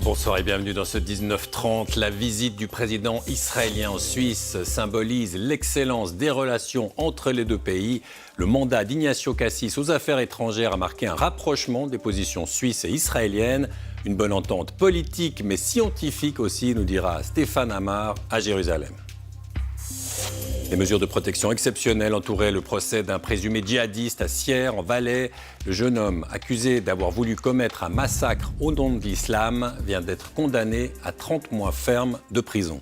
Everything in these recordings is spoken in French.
Bonsoir et bienvenue dans ce 19h30. La visite du président israélien en Suisse symbolise l'excellence des relations entre les deux pays. Le mandat d'Ignacio Cassis aux affaires étrangères a marqué un rapprochement des positions suisses et israéliennes. Une bonne entente politique mais scientifique aussi, nous dira Stéphane Amar à Jérusalem. Des mesures de protection exceptionnelles entouraient le procès d'un présumé djihadiste à Sierre, en Valais. Le jeune homme, accusé d'avoir voulu commettre un massacre au nom de l'islam, vient d'être condamné à 30 mois ferme de prison.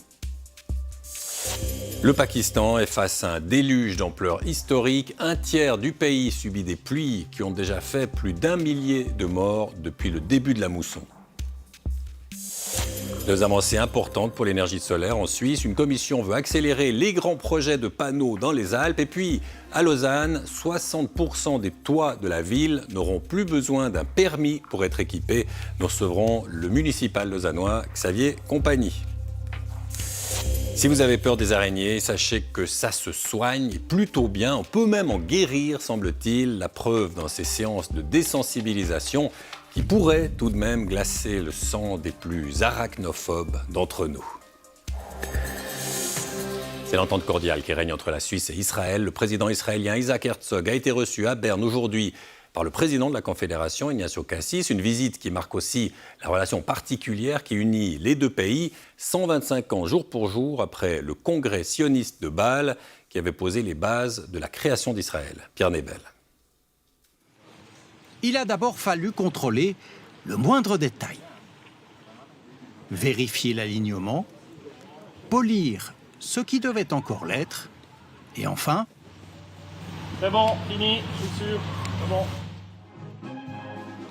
Le Pakistan est face à un déluge d'ampleur historique. Un tiers du pays subit des pluies qui ont déjà fait plus d'1 millier de morts depuis le début de la mousson. Deux avancées importantes pour l'énergie solaire en Suisse. Une commission veut accélérer les grands projets de panneaux dans les Alpes. Et puis, à Lausanne, 60% des toits de la ville n'auront plus besoin d'un permis pour être équipés. Nous recevrons le municipal lausannois Xavier Compagnie. Si vous avez peur des araignées, sachez que ça se soigne plutôt bien. On peut même en guérir, semble-t-il. La preuve dans ces séances de désensibilisation qui pourrait tout de même glacer le sang des plus arachnophobes d'entre nous. C'est l'entente cordiale qui règne entre la Suisse et Israël. Le président israélien Isaac Herzog a été reçu à Berne aujourd'hui par le président de la Confédération, Ignacio Cassis. Une visite qui marque aussi la relation particulière qui unit les deux pays, 125 ans jour pour jour après le congrès sioniste de Bâle qui avait posé les bases de la création d'Israël. Pierre Nebel. Il a d'abord fallu contrôler le moindre détail. Vérifier l'alignement, polir ce qui devait encore l'être, et enfin... C'est bon, fini, je suis sûr, c'est bon.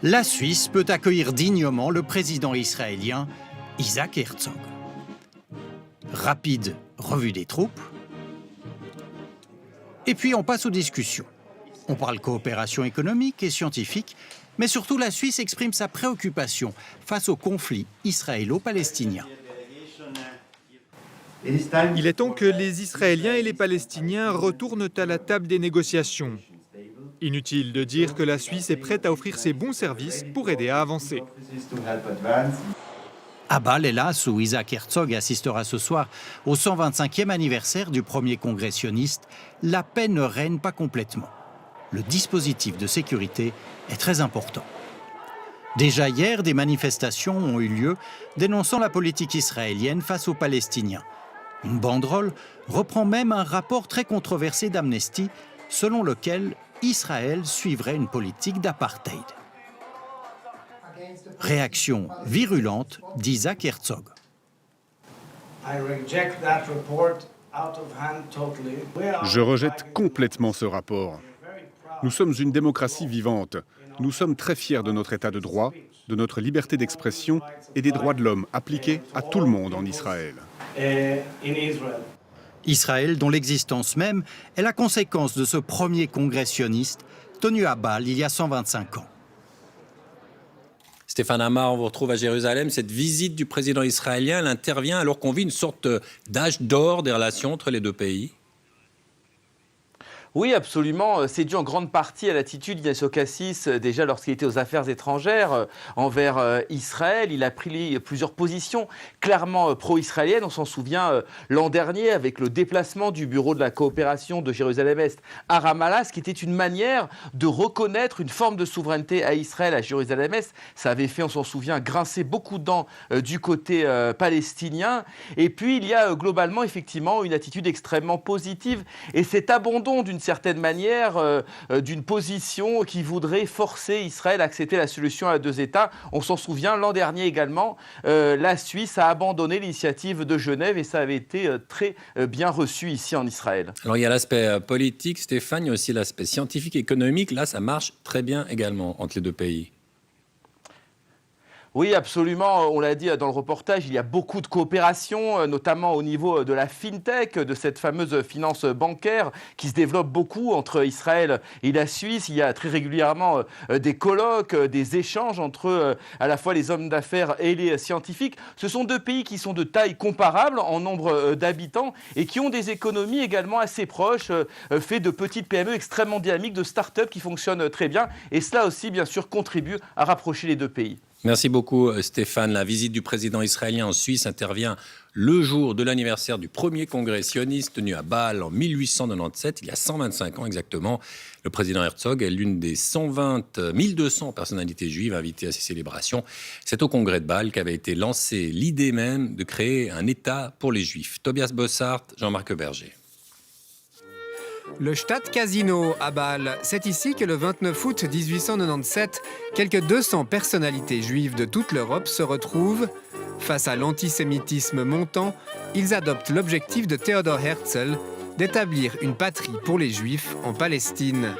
La Suisse peut accueillir dignement le président israélien Isaac Herzog. Rapide revue des troupes, et puis on passe aux discussions. On parle coopération économique et scientifique, mais surtout la Suisse exprime sa préoccupation face au conflit israélo-palestinien. Il est temps que les Israéliens et les Palestiniens retournent à la table des négociations. Inutile de dire que la Suisse est prête à offrir ses bons services pour aider à avancer. À Bâle, hélas, où Isaac Herzog assistera ce soir au 125e anniversaire du premier congrès sioniste, la paix ne règne pas complètement. Le dispositif de sécurité est très important. Déjà hier, des manifestations ont eu lieu dénonçant la politique israélienne face aux Palestiniens. Une banderole reprend même un rapport très controversé d'Amnesty selon lequel Israël suivrait une politique d'apartheid. Réaction virulente d'Isaac Herzog. Je rejette complètement ce rapport. Nous sommes une démocratie vivante. Nous sommes très fiers de notre état de droit, de notre liberté d'expression et des droits de l'homme appliqués à tout le monde en Israël. Israël, dont l'existence même est la conséquence de ce premier congrès sioniste tenu à Bâle il y a 125 ans. Stéphane Amar, on vous retrouve à Jérusalem. Cette visite du président israélien, elle intervient alors qu'on vit une sorte d'âge d'or des relations entre les deux pays. Oui, absolument. C'est dû en grande partie à l'attitude d'Ignacio Cassis, déjà lorsqu'il était aux affaires étrangères envers Israël. Il a pris plusieurs positions clairement pro-israéliennes. On s'en souvient l'an dernier avec le déplacement du bureau de la coopération de Jérusalem-Est à Ramallah, ce qui était une manière de reconnaître une forme de souveraineté à Israël, à Jérusalem-Est. Ça avait fait, on s'en souvient, grincer beaucoup de dents du côté palestinien. Et puis, il y a globalement, effectivement, une attitude extrêmement positive. Et cet abandon d'une certaine manière d'une position qui voudrait forcer Israël à accepter la solution à deux États. On s'en souvient, l'an dernier également, la Suisse a abandonné l'initiative de Genève et ça avait été très bien reçu ici en Israël. Alors il y a l'aspect politique, Stéphane, il y a aussi l'aspect scientifique et économique. Là, ça marche très bien également entre les deux pays. Oui, absolument. On l'a dit dans le reportage, il y a beaucoup de coopération, notamment au niveau de la FinTech, de cette fameuse finance bancaire qui se développe beaucoup entre Israël et la Suisse. Il y a très régulièrement des colloques, des échanges entre à la fois les hommes d'affaires et les scientifiques. Ce sont deux pays qui sont de taille comparable en nombre d'habitants et qui ont des économies également assez proches, fait de petites PME extrêmement dynamiques, de start-up qui fonctionnent très bien. Et cela aussi, bien sûr, contribue à rapprocher les deux pays. Merci beaucoup Stéphane. La visite du président israélien en Suisse intervient le jour de l'anniversaire du premier congrès sioniste tenu à Bâle en 1897, il y a 125 ans exactement. Le président Herzog est l'une des 1200 personnalités juives invitées à ces célébrations. C'est au congrès de Bâle qu'avait été lancée l'idée même de créer un État pour les Juifs. Tobias Bossart, Jean-Marc Berger. Le Stadtcasino à Bâle, c'est ici que le 29 août 1897, quelques 200 personnalités juives de toute l'Europe se retrouvent. Face à l'antisémitisme montant, ils adoptent l'objectif de Theodor Herzl d'établir une patrie pour les Juifs en Palestine.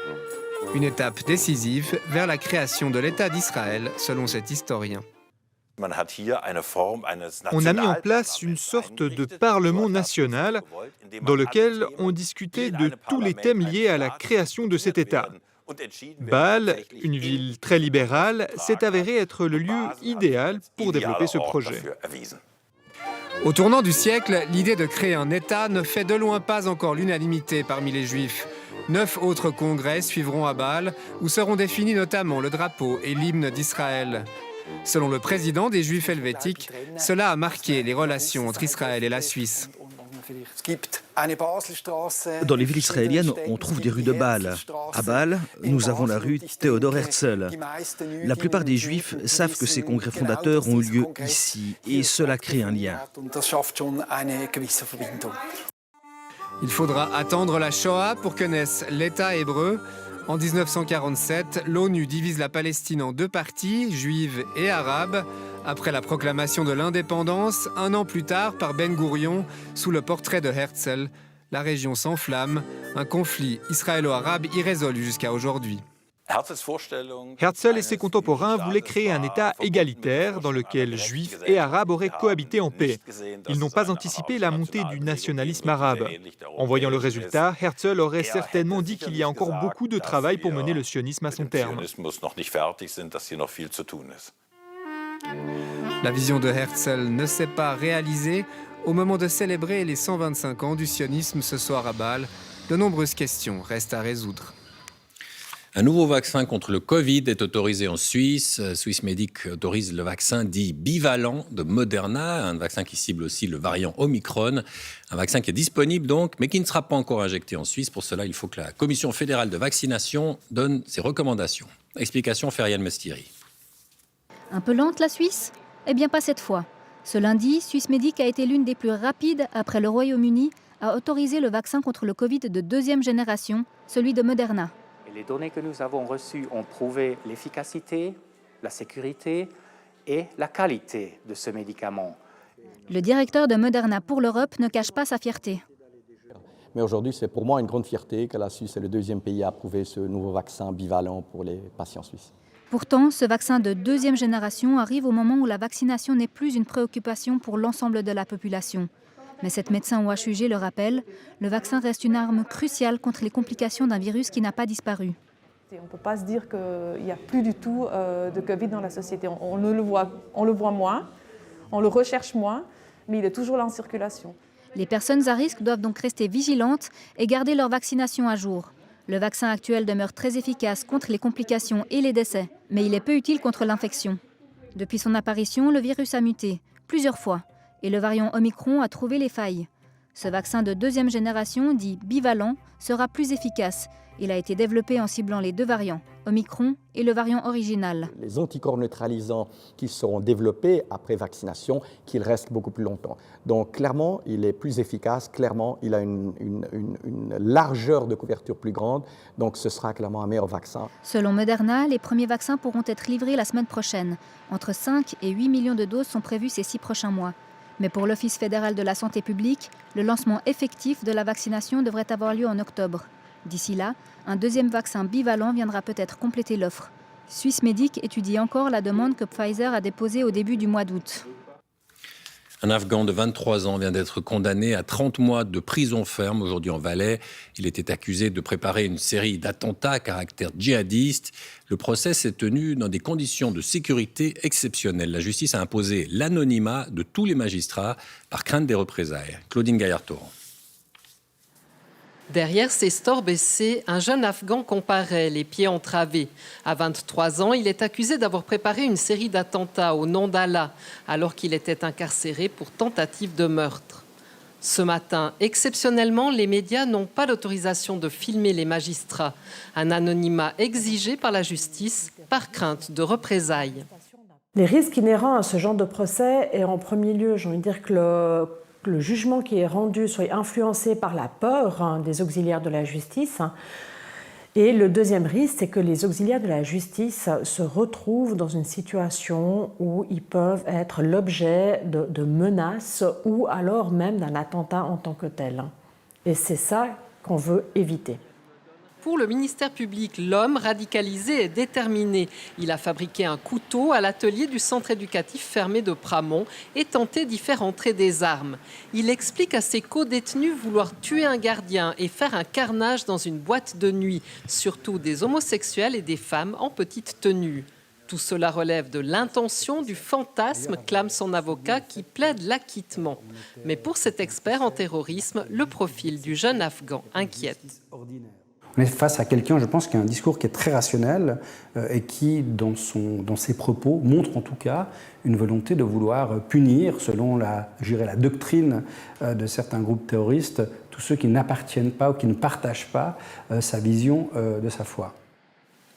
Une étape décisive vers la création de l'État d'Israël, selon cet historien. On a mis en place une sorte de parlement national dans lequel on discutait de tous les thèmes liés à la création de cet État. Bâle, une ville très libérale, s'est avérée être le lieu idéal pour développer ce projet. Au tournant du siècle, l'idée de créer un État ne fait de loin pas encore l'unanimité parmi les Juifs. 9 autres congrès suivront à Bâle, où seront définis notamment le drapeau et l'hymne d'Israël. Selon le président des Juifs helvétiques, cela a marqué les relations entre Israël et la Suisse. Dans les villes israéliennes, on trouve des rues de Bâle. À Bâle, nous avons la rue Theodor Herzl. La plupart des Juifs savent que ces congrès fondateurs ont eu lieu ici, et cela crée un lien. Il faudra attendre la Shoah pour que naisse l'État hébreu. En 1947, l'ONU divise la Palestine en 2 parties, juives et arabes. Après la proclamation de l'indépendance, 1 an plus tard, par Ben Gourion, sous le portrait de Herzl, la région s'enflamme, un conflit israélo-arabe irrésolu jusqu'à aujourd'hui. Herzl et ses contemporains voulaient créer un État égalitaire dans lequel Juifs et Arabes auraient cohabité en paix. Ils n'ont pas anticipé la montée du nationalisme arabe. En voyant le résultat, Herzl aurait certainement dit qu'il y a encore beaucoup de travail pour mener le sionisme à son terme. La vision de Herzl ne s'est pas réalisée. Au moment de célébrer les 125 ans du sionisme ce soir à Bâle, de nombreuses questions restent à résoudre. Un nouveau vaccin contre le Covid est autorisé en Suisse. Swissmedic autorise le vaccin dit bivalent de Moderna, un vaccin qui cible aussi le variant Omicron. Un vaccin qui est disponible donc, mais qui ne sera pas encore injecté en Suisse. Pour cela, il faut que la Commission fédérale de vaccination donne ses recommandations. Explication Feriane Mestiri. Un peu lente la Suisse ? Eh bien pas cette fois. Ce lundi, Swissmedic a été l'une des plus rapides après le Royaume-Uni à autoriser le vaccin contre le Covid de 2e génération, celui de Moderna. Les données que nous avons reçues ont prouvé l'efficacité, la sécurité et la qualité de ce médicament. Le directeur de Moderna pour l'Europe ne cache pas sa fierté. Mais aujourd'hui, c'est pour moi une grande fierté que la Suisse est le 2e pays à approuver ce nouveau vaccin bivalent pour les patients suisses. Pourtant, ce vaccin de 2e génération arrive au moment où la vaccination n'est plus une préoccupation pour l'ensemble de la population. Mais cette médecin au HUG le rappelle, le vaccin reste une arme cruciale contre les complications d'un virus qui n'a pas disparu. On ne peut pas se dire qu'il n'y a plus du tout de Covid dans la société. On le voit moins, on le recherche moins, mais il est toujours là en circulation. Les personnes à risque doivent donc rester vigilantes et garder leur vaccination à jour. Le vaccin actuel demeure très efficace contre les complications et les décès, mais il est peu utile contre l'infection. Depuis son apparition, le virus a muté, plusieurs fois. Et le variant Omicron a trouvé les failles. Ce vaccin de 2e génération, dit bivalent, sera plus efficace. Il a été développé en ciblant les 2 variants, Omicron et le variant original. Les anticorps neutralisants qui seront développés après vaccination, qu'ils restent beaucoup plus longtemps. Donc clairement, il est plus efficace, clairement, il a une largeur de couverture plus grande, donc ce sera clairement un meilleur vaccin. Selon Moderna, les premiers vaccins pourront être livrés la semaine prochaine. Entre 5 et 8 millions de doses sont prévues ces 6 prochains mois. Mais pour l'Office fédéral de la santé publique, le lancement effectif de la vaccination devrait avoir lieu en octobre. D'ici là, un 2e vaccin bivalent viendra peut-être compléter l'offre. Swissmedic étudie encore la demande que Pfizer a déposée au début du mois d'août. Un Afghan de 23 ans vient d'être condamné à 30 mois de prison ferme aujourd'hui en Valais. Il était accusé de préparer une série d'attentats à caractère djihadiste. Le procès s'est tenu dans des conditions de sécurité exceptionnelles. La justice a imposé l'anonymat de tous les magistrats par crainte des représailles. Claudine Gaillard-Torrent. Derrière ses stores baissés, un jeune Afghan comparaît, les pieds entravés. À 23 ans, il est accusé d'avoir préparé une série d'attentats au nom d'Allah, alors qu'il était incarcéré pour tentative de meurtre. Ce matin, exceptionnellement, les médias n'ont pas l'autorisation de filmer les magistrats. Un anonymat exigé par la justice par crainte de représailles. Les risques inhérents à ce genre de procès est en premier lieu, j'ai envie de dire que le jugement qui est rendu soit influencé par la peur des auxiliaires de la justice. Et le deuxième risque, c'est que les auxiliaires de la justice se retrouvent dans une situation où ils peuvent être l'objet de menaces ou alors même d'un attentat en tant que tel. Et c'est ça qu'on veut éviter. Pour le ministère public, l'homme radicalisé est déterminé. Il a fabriqué un couteau à l'atelier du centre éducatif fermé de Pramont et tenté d'y faire entrer des armes. Il explique à ses co-détenus vouloir tuer un gardien et faire un carnage dans une boîte de nuit, surtout des homosexuels et des femmes en petite tenue. Tout cela relève de l'intention, du fantasme, clame son avocat qui plaide l'acquittement. Mais pour cet expert en terrorisme, le profil du jeune Afghan inquiète. On est face à quelqu'un, je pense, qui a un discours qui est très rationnel et qui, dans ses propos, montre en tout cas une volonté de vouloir punir, selon la doctrine de certains groupes terroristes, tous ceux qui n'appartiennent pas ou qui ne partagent pas sa vision de sa foi.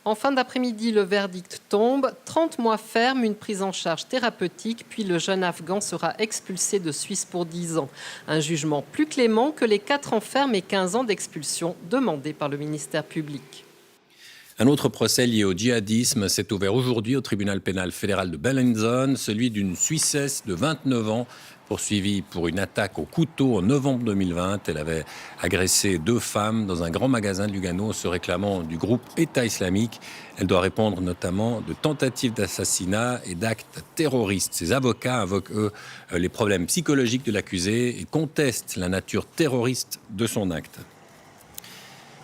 En fin d'après-midi, le verdict tombe. 30 mois ferme, une prise en charge thérapeutique, puis le jeune Afghan sera expulsé de Suisse pour 10 ans. Un jugement plus clément que les 4 ans ferme et 15 ans d'expulsion demandés par le ministère public. Un autre procès lié au djihadisme s'est ouvert aujourd'hui au tribunal pénal fédéral de Bellinzone, celui d'une Suissesse de 29 ans, poursuivie pour une attaque au couteau en novembre 2020. Elle avait agressé 2 femmes dans un grand magasin de Lugano, se réclamant du groupe État islamique. Elle doit répondre notamment de tentatives d'assassinat et d'actes terroristes. Ses avocats invoquent, eux, les problèmes psychologiques de l'accusé et contestent la nature terroriste de son acte.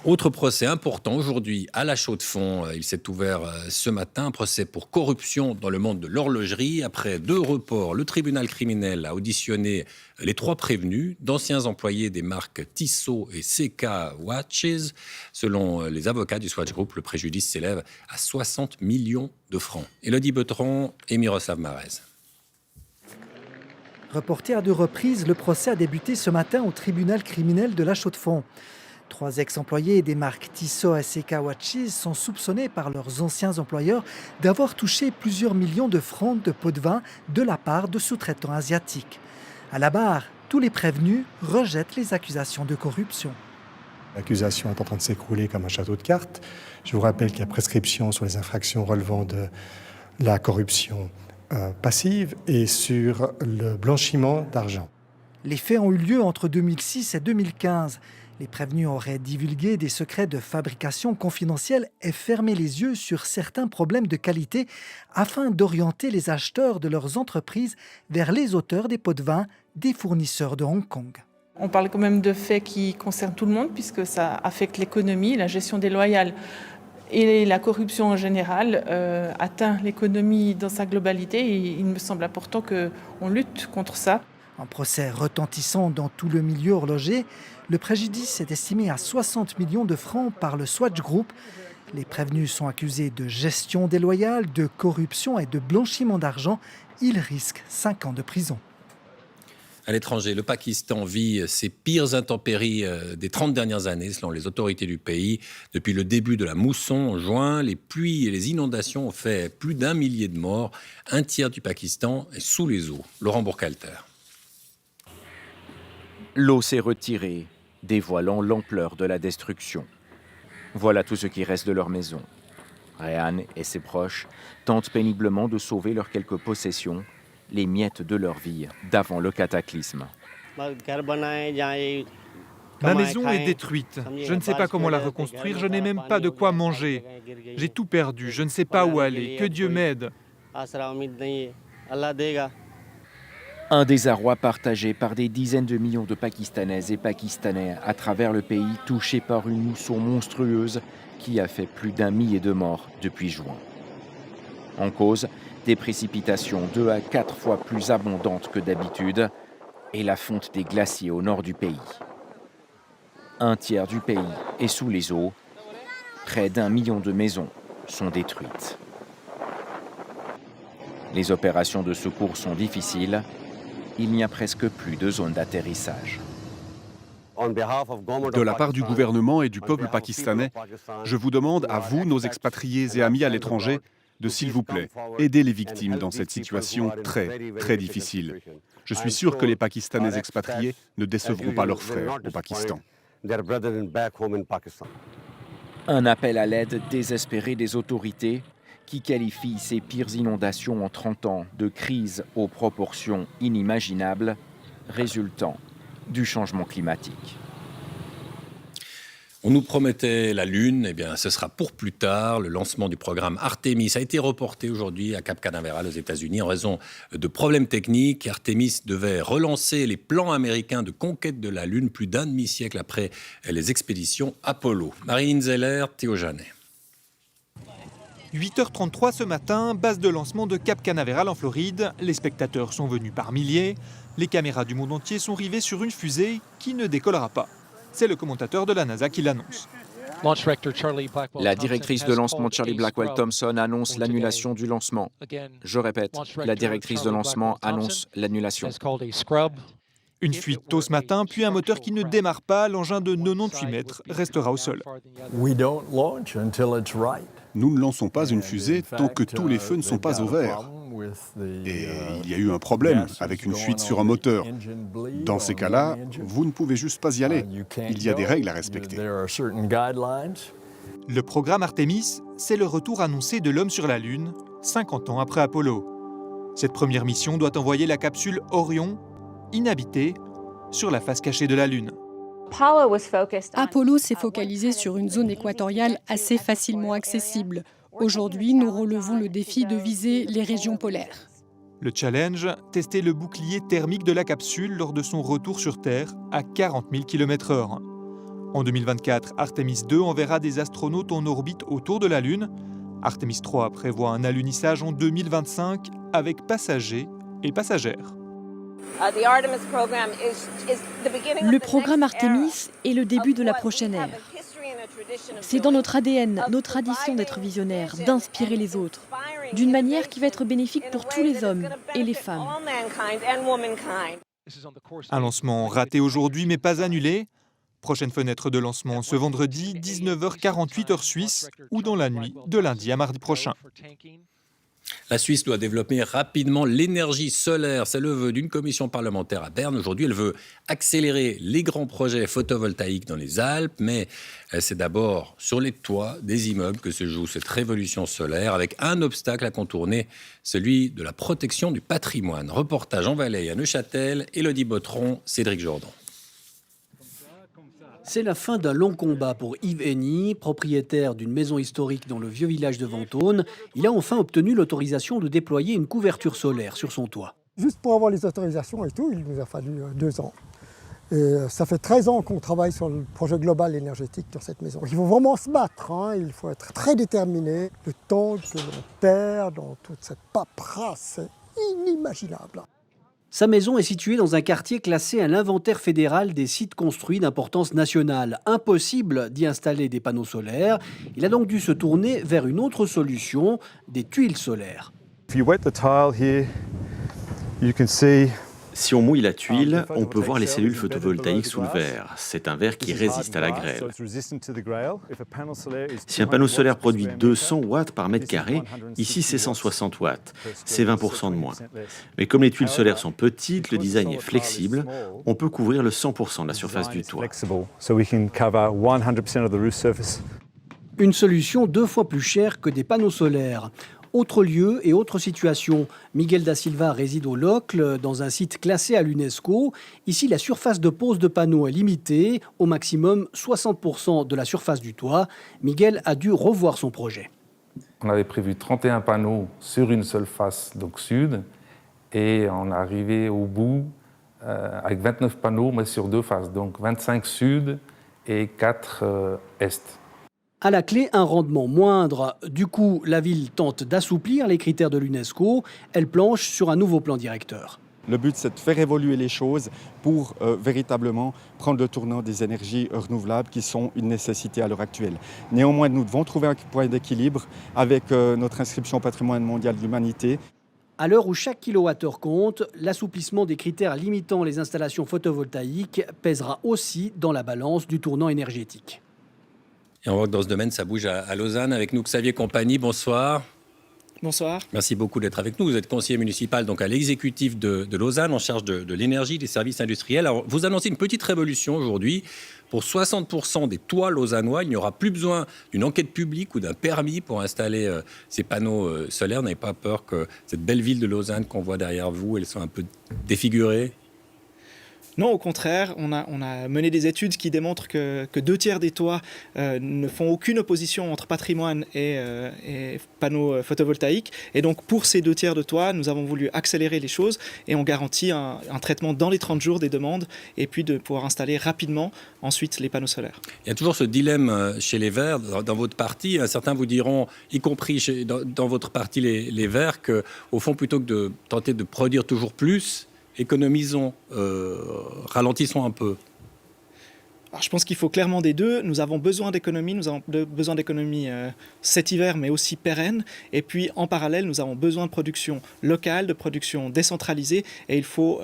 Autre procès important aujourd'hui à La Chaux-de-Fonds. Il s'est ouvert ce matin, un procès pour corruption dans le monde de l'horlogerie. Après 2 reports, le tribunal criminel a auditionné les 3 prévenus, d'anciens employés des marques Tissot et CK Watches. Selon les avocats du Swatch Group, le préjudice s'élève à 60 millions de francs. Élodie Beutron et Miroslav Marez. Reporté à 2 reprises, le procès a débuté ce matin au tribunal criminel de La Chaux-de-Fonds. 3 ex-employés des marques Tissot et CK Watches sont soupçonnés par leurs anciens employeurs d'avoir touché plusieurs millions de francs de pots de vin de la part de sous-traitants asiatiques. À la barre, tous les prévenus rejettent les accusations de corruption. L'accusation est en train de s'écrouler comme un château de cartes. Je vous rappelle qu'il y a prescription sur les infractions relevant de la corruption passive et sur le blanchiment d'argent. Les faits ont eu lieu entre 2006 et 2015. Les prévenus auraient divulgué des secrets de fabrication confidentiels et fermé les yeux sur certains problèmes de qualité afin d'orienter les acheteurs de leurs entreprises vers les auteurs des pots de vin des fournisseurs de Hong Kong. On parle quand même de faits qui concernent tout le monde puisque ça affecte l'économie, la gestion déloyale et la corruption en général atteint l'économie dans sa globalité et il me semble important qu'on lutte contre ça. Un procès retentissant dans tout le milieu horloger, le préjudice est estimé à 60 millions de francs par le Swatch Group. Les prévenus sont accusés de gestion déloyale, de corruption et de blanchiment d'argent. Ils risquent 5 ans de prison. À l'étranger, le Pakistan vit ses pires intempéries des 30 dernières années, selon les autorités du pays. Depuis le début de la mousson en juin, les pluies et les inondations ont fait plus d'1 millier de morts. 1/3 du Pakistan est sous les eaux. Laurent Bourcalter. L'eau s'est retirée, dévoilant l'ampleur de la destruction. Voilà tout ce qui reste de leur maison. Réhan et ses proches tentent péniblement de sauver leurs quelques possessions, les miettes de leur vie d'avant le cataclysme. Ma maison est détruite. Je ne sais pas comment la reconstruire, je n'ai même pas de quoi manger. J'ai tout perdu, je ne sais pas où aller, que Dieu m'aide. Un désarroi partagé par des dizaines de millions de Pakistanaises et Pakistanais à travers le pays touchés par une mousson monstrueuse qui a fait plus d'1 millier de morts depuis juin. En cause, des précipitations 2 à 4 fois plus abondantes que d'habitude et la fonte des glaciers au nord du pays. Un tiers du pays est sous les eaux. Près d'1 million de maisons sont détruites. Les opérations de secours sont difficiles. Il n'y a presque plus de zone d'atterrissage. De la part du gouvernement et du peuple pakistanais, je vous demande à vous, nos expatriés et amis à l'étranger, de s'il vous plaît, aider les victimes dans cette situation très, très difficile. Je suis sûr que les Pakistanais expatriés ne décevront pas leurs frères au Pakistan. Un appel à l'aide désespéré des autorités qui qualifient ces pires inondations en 30 ans de crise aux proportions inimaginables résultant du changement climatique. On nous promettait la Lune, eh bien ce sera pour plus tard. Le lancement du programme Artemis a été reporté aujourd'hui à Cap Canaveral aux États-Unis en raison de problèmes techniques. Artemis devait relancer les plans américains de conquête de la Lune plus d'un demi-siècle après les expéditions Apollo. Marilyn Zeller, Théo Janet. 8h33 ce matin, base de lancement de Cap Canaveral en Floride. Les spectateurs sont venus par milliers. Les caméras du monde entier sont rivées sur une fusée qui ne décollera pas. C'est le commentateur de la NASA qui l'annonce. La directrice de lancement Charlie Blackwell Thompson annonce l'annulation du lancement. Je répète, la directrice de lancement annonce l'annulation. Une fuite tôt ce matin, puis un moteur qui ne démarre pas. L'engin de 98 mètres restera au sol. Nous ne lançons pas une fusée tant que tous les feux ne sont pas au vert. Et il y a eu un problème avec une fuite sur un moteur. Dans ces cas-là, vous ne pouvez juste pas y aller. Il y a des règles à respecter. Le programme Artemis, c'est le retour annoncé de l'homme sur la Lune, 50 ans après Apollo. Cette première mission doit envoyer la capsule Orion, inhabitée, sur la face cachée de la Lune. Apollo s'est focalisé sur une zone équatoriale assez facilement accessible. Aujourd'hui, nous relevons le défi de viser les régions polaires. Le challenge, tester le bouclier thermique de la capsule lors de son retour sur Terre à 40 000 km/h. En 2024, Artemis 2 enverra des astronautes en orbite autour de la Lune. Artemis 3 prévoit un alunissage en 2025 avec passagers et passagères. Le programme Artemis est le début de la prochaine ère. C'est dans notre ADN, notre tradition d'être visionnaire, d'inspirer les autres, d'une manière qui va être bénéfique pour tous les hommes et les femmes. Un lancement raté aujourd'hui mais pas annulé. Prochaine fenêtre de lancement ce vendredi, 19h48 heure suisse, ou dans la nuit de lundi à mardi prochain. La Suisse doit développer rapidement l'énergie solaire. C'est le vœu d'une commission parlementaire à Berne. Aujourd'hui, elle veut accélérer les grands projets photovoltaïques dans les Alpes, mais c'est d'abord sur les toits des immeubles que se joue cette révolution solaire, avec un obstacle à contourner, celui de la protection du patrimoine. Reportage en Valais à Neuchâtel, Élodie Bottron, Cédric Jourdan. C'est la fin d'un long combat pour Yves Henny, propriétaire d'une maison historique dans le vieux village de Ventône. Il a enfin obtenu l'autorisation de déployer une couverture solaire sur son toit. Juste pour avoir les autorisations et tout, il nous a fallu 2 ans. Et ça fait 13 ans qu'on travaille sur le projet global énergétique sur cette maison. Il faut vraiment se battre, hein. Il faut être très déterminé. Le temps que l'on perd dans toute cette paperasse, c'est inimaginable. Sa maison est située dans un quartier classé à l'inventaire fédéral des sites construits d'importance nationale. Impossible d'y installer des panneaux solaires. Il a donc dû se tourner vers une autre solution, des tuiles solaires. Si on mouille la tuile, on peut voir les cellules photovoltaïques sous le verre. C'est un verre qui résiste à la grêle. Si un panneau solaire produit 200 watts par mètre carré, ici c'est 160 watts. C'est 20% de moins. Mais comme les tuiles solaires sont petites, le design est flexible, on peut couvrir le 100% de la surface du toit. Une solution 2 fois plus chère que des panneaux solaires. Autre lieu et autre situation. Miguel da Silva réside au Locle, dans un site classé à l'UNESCO. Ici, la surface de pose de panneaux est limitée, au maximum 60% de la surface du toit. Miguel a dû revoir son projet. On avait prévu 31 panneaux sur une seule face, donc sud, et on est arrivé au bout avec 29 panneaux, mais sur 2 faces, donc 25 sud et 4 est. À la clé, un rendement moindre. Du coup, la ville tente d'assouplir les critères de l'UNESCO. Elle planche sur un nouveau plan directeur. Le but, c'est de faire évoluer les choses pour véritablement prendre le tournant des énergies renouvelables qui sont une nécessité à l'heure actuelle. Néanmoins, nous devons trouver un point d'équilibre avec notre inscription au patrimoine mondial de l'humanité. À l'heure où chaque kilowattheure compte, l'assouplissement des critères limitant les installations photovoltaïques pèsera aussi dans la balance du tournant énergétique. Et on voit que dans ce domaine, ça bouge à Lausanne. Avec nous, Xavier Compagnie, bonsoir. Bonsoir. Merci beaucoup d'être avec nous. Vous êtes conseiller municipal donc à l'exécutif de Lausanne, en charge de l'énergie, des services industriels. Alors, vous annoncez une petite révolution aujourd'hui. Pour 60% des toits lausannois, il n'y aura plus besoin d'une enquête publique ou d'un permis pour installer ces panneaux solaires. Vous n'avez pas peur que cette belle ville de Lausanne qu'on voit derrière vous, elle soit un peu défigurée ? Non, au contraire, on a mené des études qui démontrent que 2/3 des toits ne font aucune opposition entre patrimoine et panneaux photovoltaïques. Et donc, pour ces 2/3 de toits, nous avons voulu accélérer les choses et on garantit un traitement dans les 30 jours des demandes et puis de pouvoir installer rapidement ensuite les panneaux solaires. Il y a toujours ce dilemme chez les Verts, dans votre parti. Certains vous diront, y compris dans votre parti les Verts, qu'au fond, plutôt que de tenter de produire toujours plus, économisons, ralentissons un peu. Alors, je pense qu'il faut clairement des deux. Nous avons besoin d'économies, cet hiver, mais aussi pérenne. Et puis, en parallèle, nous avons besoin de production locale, de production décentralisée. Et il faut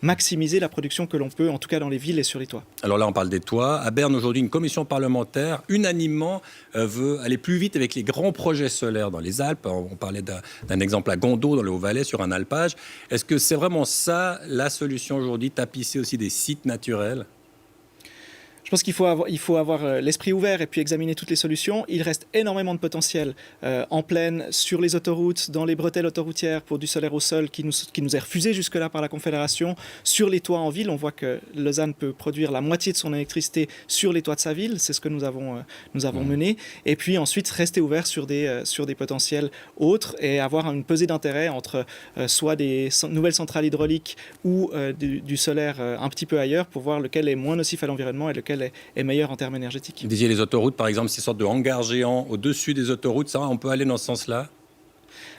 maximiser la production que l'on peut, en tout cas dans les villes et sur les toits. Alors là, on parle des toits. À Berne, aujourd'hui, une commission parlementaire, unanimement, veut aller plus vite avec les grands projets solaires dans les Alpes. On parlait d'un exemple à Gondot, dans le Haut-Valais, sur un alpage. Est-ce que c'est vraiment ça, la solution aujourd'hui, tapisser aussi des sites naturels ? Je pense qu'il faut avoir l'esprit ouvert et puis examiner toutes les solutions. Il reste énormément de potentiel en plaine, sur les autoroutes, dans les bretelles autoroutières pour du solaire au sol qui nous est refusé jusque-là par la Confédération. Sur les toits en ville, on voit que Lausanne peut produire la moitié de son électricité sur les toits de sa ville. C'est ce que nous avons mené. Et puis ensuite, rester ouvert sur des potentiels autres et avoir une pesée d'intérêt entre soit des nouvelles centrales hydrauliques ou du solaire un petit peu ailleurs pour voir lequel est moins nocif à l'environnement et lequel est meilleur en termes énergétiques. Vous disiez les autoroutes, par exemple, ces sortes de hangars géants au-dessus des autoroutes, ça, on peut aller dans ce sens-là ?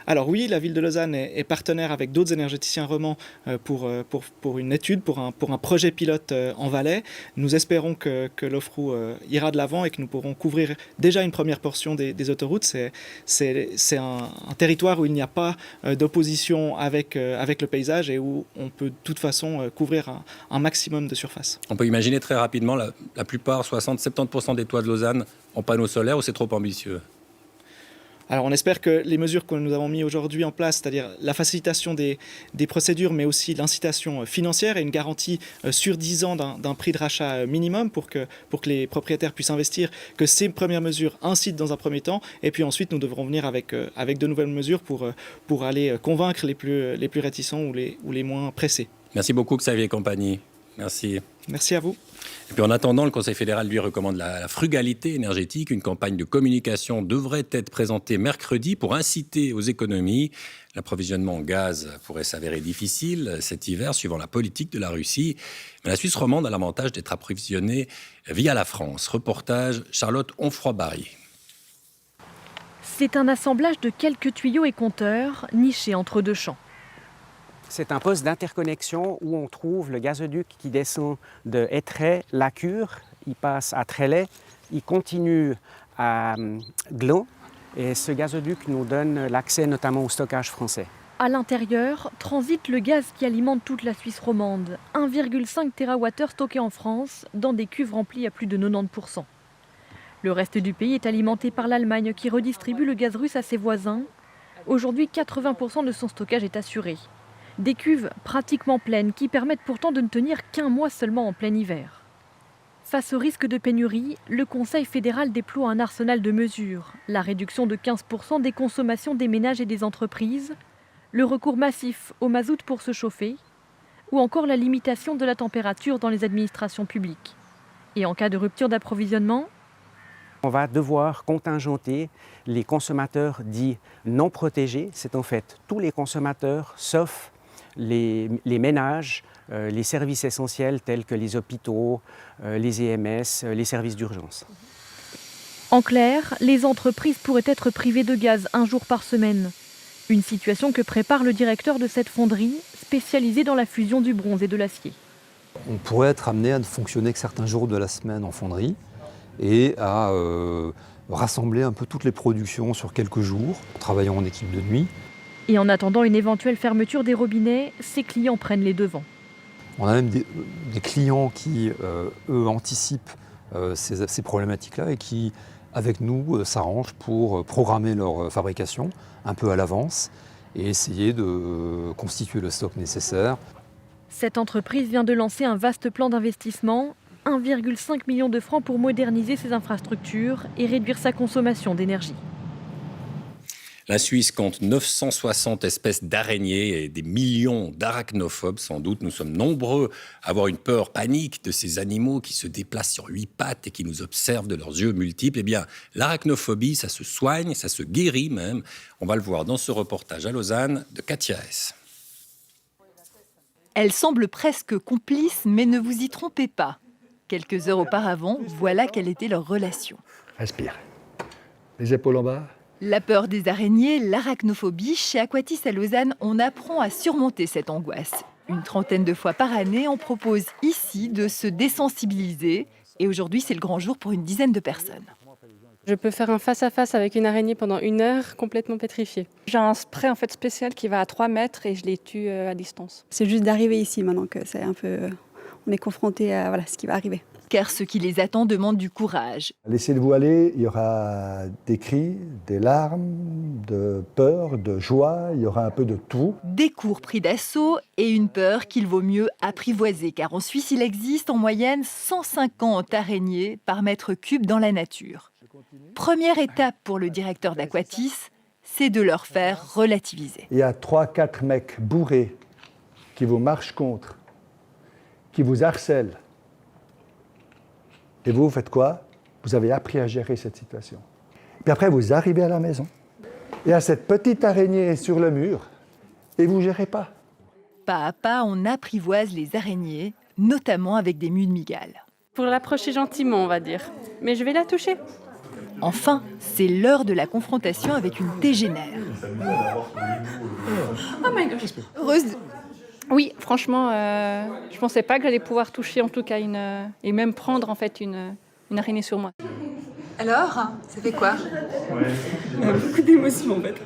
Alors oui, la ville de Lausanne est partenaire avec d'autres énergéticiens romans pour une étude, pour un projet pilote en Valais. Nous espérons que l'OFRU ira de l'avant et que nous pourrons couvrir déjà une première portion des autoroutes. C'est un territoire où il n'y a pas d'opposition avec le paysage et où on peut de toute façon couvrir un maximum de surface. On peut imaginer très rapidement la plupart, 60-70% des toits de Lausanne en panneaux solaires, ou c'est trop ambitieux ? Alors on espère que les mesures que nous avons mises aujourd'hui en place, c'est-à-dire la facilitation des procédures, mais aussi l'incitation financière et une garantie sur 10 ans d'un prix de rachat minimum pour que les propriétaires puissent investir, que ces premières mesures incitent dans un premier temps, et puis ensuite nous devrons venir avec de nouvelles mesures pour aller convaincre les plus réticents ou les moins pressés. Merci beaucoup Xavier Compagnie. Merci. Merci à vous. Et puis en attendant, le Conseil fédéral lui recommande la frugalité énergétique. Une campagne de communication devrait être présentée mercredi pour inciter aux économies. L'approvisionnement en gaz pourrait s'avérer difficile cet hiver, suivant la politique de la Russie. Mais la Suisse romande a l'avantage d'être approvisionnée via la France. Reportage Charlotte Onfroy-Barry. C'est un assemblage de quelques tuyaux et compteurs nichés entre deux champs. C'est un poste d'interconnexion où on trouve le gazoduc qui descend de Étré-Lacure, il passe à Trélay, il continue à Gland et ce gazoduc nous donne l'accès notamment au stockage français. À l'intérieur, transite le gaz qui alimente toute la Suisse romande, 1,5 TWh stocké en France dans des cuves remplies à plus de 90%. Le reste du pays est alimenté par l'Allemagne qui redistribue le gaz russe à ses voisins. Aujourd'hui, 80% de son stockage est assuré. Des cuves pratiquement pleines qui permettent pourtant de ne tenir qu'un mois seulement en plein hiver. Face au risque de pénurie, le Conseil fédéral déploie un arsenal de mesures. La réduction de 15% des consommations des ménages et des entreprises, le recours massif au mazout pour se chauffer, ou encore la limitation de la température dans les administrations publiques. Et en cas de rupture d'approvisionnement, on va devoir contingenter les consommateurs dits non protégés. C'est en fait tous les consommateurs sauf les ménages, les services essentiels tels que les hôpitaux, les EMS, les services d'urgence. En clair, les entreprises pourraient être privées de gaz un jour par semaine. Une situation que prépare le directeur de cette fonderie, spécialisée dans la fusion du bronze et de l'acier. On pourrait être amené à ne fonctionner que certains jours de la semaine en fonderie et à rassembler un peu toutes les productions sur quelques jours, en travaillant en équipe de nuit. Et en attendant une éventuelle fermeture des robinets, ses clients prennent les devants. On a même des clients qui, eux, anticipent ces problématiques-là et qui, avec nous, s'arrangent pour programmer leur fabrication un peu à l'avance et essayer de constituer le stock nécessaire. Cette entreprise vient de lancer un vaste plan d'investissement, 1,5 million de francs pour moderniser ses infrastructures et réduire sa consommation d'énergie. La Suisse compte 960 espèces d'araignées et des millions d'arachnophobes, sans doute. Nous sommes nombreux à avoir une peur panique de ces animaux qui se déplacent sur 8 pattes et qui nous observent de leurs yeux multiples. Eh bien, l'arachnophobie, ça se soigne, ça se guérit même. On va le voir dans ce reportage à Lausanne de Katia S. Elle semble presque complice, mais ne vous y trompez pas. Quelques heures auparavant, voilà quelle était leur relation. Respire. Les épaules en bas. La peur des araignées, l'arachnophobie, chez Aquatis à Lausanne, on apprend à surmonter cette angoisse. Une trentaine de fois par année, on propose ici de se désensibiliser. Et aujourd'hui, c'est le grand jour pour une dizaine de personnes. Je peux faire un face-à-face avec une araignée pendant 1 heure, complètement pétrifiée. J'ai un spray spécial qui va à 3 mètres et je les tue à distance. C'est juste d'arriver ici maintenant que c'est un peu... On est confronté à ce qui va arriver. Car ce qui les attend demande du courage. Laissez-vous aller, il y aura des cris, des larmes, de peur, de joie, il y aura un peu de tout. Des cours pris d'assaut et une peur qu'il vaut mieux apprivoiser. Car en Suisse, il existe en moyenne 150 araignées par mètre cube dans la nature. Première étape pour le directeur d'Aquatis, c'est de leur faire relativiser. Il y a 3-4 mecs bourrés qui vous marchent contre, qui vous harcèlent. Et vous faites quoi? Vous avez appris à gérer cette situation. Puis après, vous arrivez à la maison. Il y a cette petite araignée sur le mur et vous ne gérez pas. Pas à pas, on apprivoise les araignées, notamment avec des mues de mygale. Pour l'approcher gentiment, on va dire. Mais je vais la toucher. Enfin, c'est l'heure de la confrontation avec une tégénaire. Oh my gosh. Heureuse. Oui, franchement, je ne pensais pas que j'allais pouvoir toucher en tout cas et même prendre en fait une araignée sur moi. Alors, ça fait quoi? Beaucoup d'émotions en fait.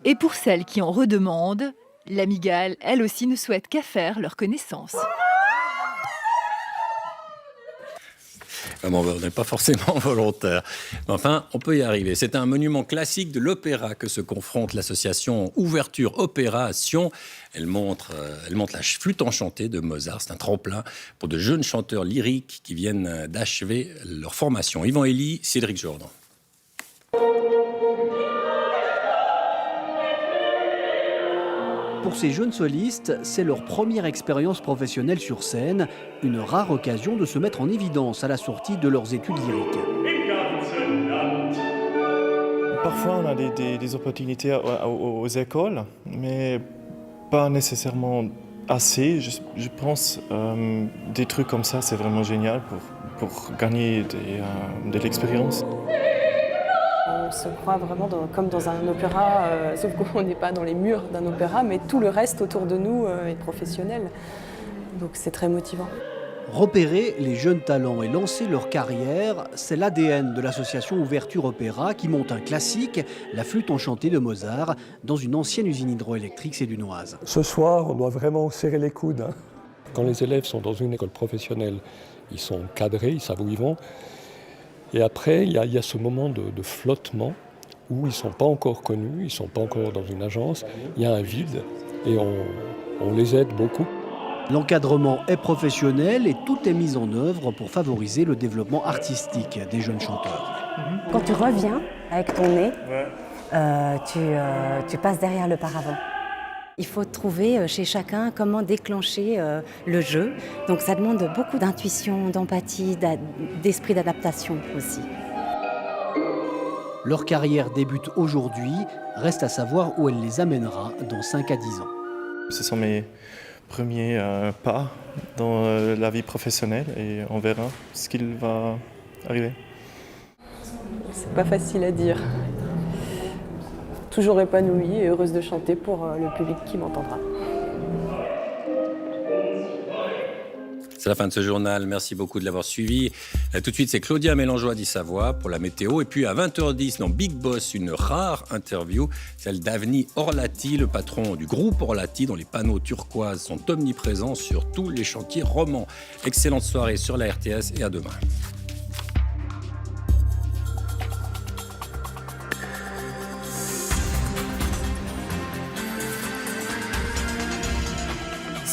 Et pour celles qui en redemandent, la mygale, elle aussi, ne souhaite qu'à faire leur connaissance. On n'est pas forcément volontaire. Mais enfin, on peut y arriver. C'est un monument classique de l'opéra que se confronte l'association Ouverture Opéra à Sion. Elle montre la flûte enchantée de Mozart. C'est un tremplin pour de jeunes chanteurs lyriques qui viennent d'achever leur formation. Yvan Elie, Cédric Jourdan. Pour ces jeunes solistes, c'est leur première expérience professionnelle sur scène, une rare occasion de se mettre en évidence à la sortie de leurs études lyriques. Parfois, on a des opportunités aux écoles, mais pas nécessairement assez. Je pense des trucs comme ça, c'est vraiment génial pour gagner de l'expérience. On se croit vraiment comme dans un opéra, sauf qu'on n'est pas dans les murs d'un opéra, mais tout le reste autour de nous est professionnel. Donc c'est très motivant. Repérer les jeunes talents et lancer leur carrière, c'est l'ADN de l'association Ouverture Opéra qui monte un classique, la flûte enchantée de Mozart, dans une ancienne usine hydroélectrique sédunoise. Ce soir, on doit vraiment serrer les coudes. Quand les élèves sont dans une école professionnelle, ils sont cadrés, ils savent où ils vont. Et après, il y a ce moment de flottement où ils ne sont pas encore connus, ils ne sont pas encore dans une agence. Il y a un vide et on les aide beaucoup. L'encadrement est professionnel et tout est mis en œuvre pour favoriser le développement artistique des jeunes chanteurs. Quand tu reviens avec ton nez, tu passes derrière le paravent. Il faut trouver chez chacun comment déclencher le jeu. Donc ça demande beaucoup d'intuition, d'empathie, d'esprit d'adaptation aussi. Leur carrière débute aujourd'hui, reste à savoir où elle les amènera dans 5 à 10 ans. Ce sont mes premiers pas dans la vie professionnelle et on verra ce qu'il va arriver. C'est pas facile à dire. toujours épanouie et heureuse de chanter pour le public qui m'entendra. C'est la fin de ce journal. Merci beaucoup de l'avoir suivi. Tout de suite, c'est Claudia Mélangeois d'I-Savoie pour la météo. Et puis à 20h10, dans Big Boss, une rare interview, celle d'Avni Orlati, le patron du groupe Orlati, dont les panneaux turquoises sont omniprésents sur tous les chantiers romans. Excellente soirée sur la RTS et à demain.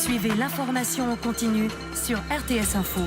Suivez l'information en continu sur RTS Info.